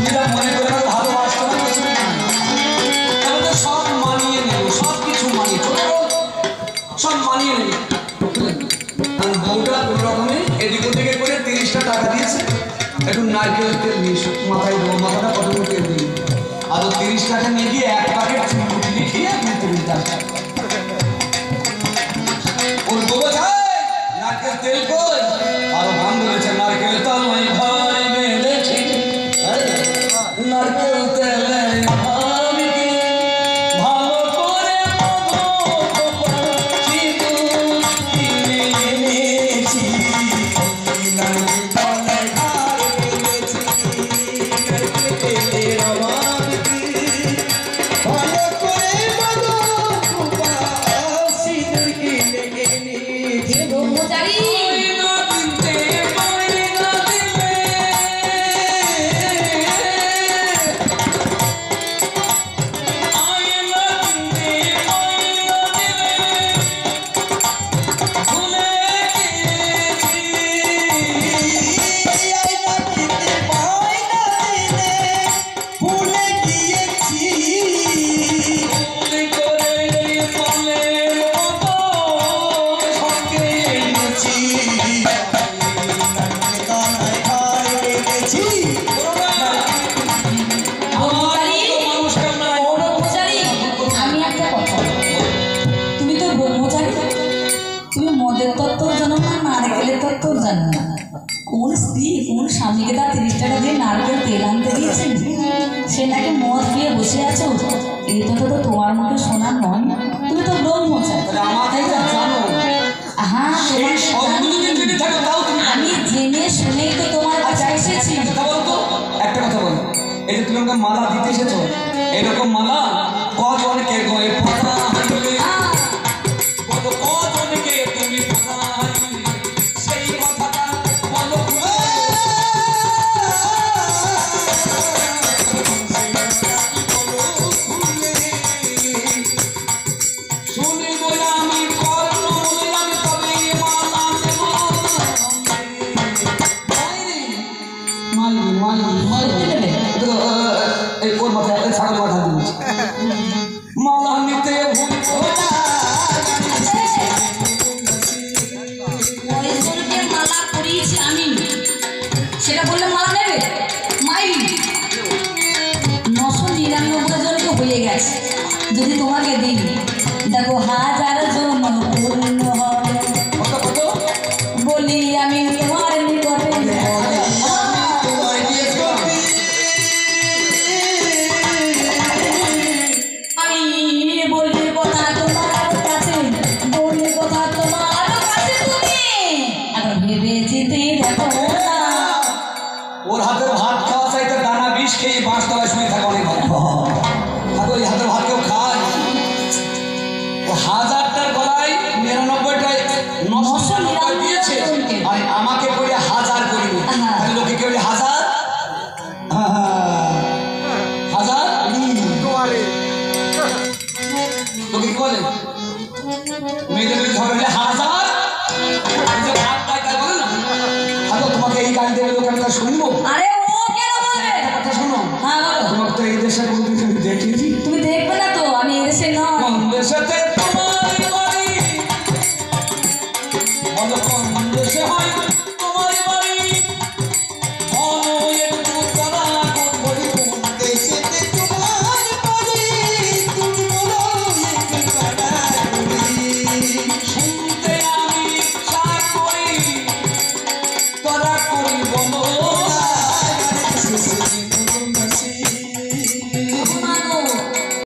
যেটা মনে করে ভালোবাসতে না কিছু না, তাহলে তো সব মানিয়ে নেবে, সব কিছু মানিয়ে সব মানিয়ে নেবে। আর বউটা কোনো রকমে এদিক ওদিকে করে 30টা টাকা দিয়েছে, একটু নারকেল তেল নিয়ে মাথায় দেবো, মাথাটা কত তেল দিই, আর 30 টাকা নিয়ে গিয়ে 1 প্যাকেট চুনমুটি খেয়ে আপনি 30 টাকা ওর বউ নারকেল তেল কই, আরো ভান ধরেছে নারকেল তেল ওই ভাই মেলেছি, নারকেল তেল আমি ভালো করে কোন স্ত্রী কোন স্বামীকে তার 30 টাকা দিয়ে নারকেল তেল আনতে দিয়েছেন, সে নাকি মদ দিয়ে বসে আছো, এটা তো তোমার মুখে শোনা নয়। তুমি তো ব্রহ্মচারী, হ্যাঁ আমি জেনে শুনেই তো তোমার কাছে এসেছি। একটা কথা বলো, এই যে তুমি আমাকে মালা দিতে এসেছো, এরকম মালা কজনকে গয়ে পড়া মালা নিতে মালা করিয়েছি আমি, সেটা বললে মালা নেবে? মাই 999 জনকে হয়ে গেছে, যদি তোমাকে দিই দেখো 1000 জন পূর্ণ হবে। বলি আমি তোমার নিকটে ওর হাতের ভাত খাওয়া চাইতে দানা বিষ খেয়ে 5 তলায় শুয়ে থাকা অনেক ভালো। ওই হাতের ভাত কেউ খায়? ও 1000টার গলায় 99টায় 999 দিয়েছে, আর আমাকে করে 1000 করিনি, তাহলে লোকে কেউ 1000 লোকে কি বলে, মেয়েদের ঝগড়া 1000 তোমাকে এই গাড়ি দেবে লোক, আমি তা শুনবো? আরে ও কেন বলবে? কথা শোনো, তোমাকে তো এই দেশের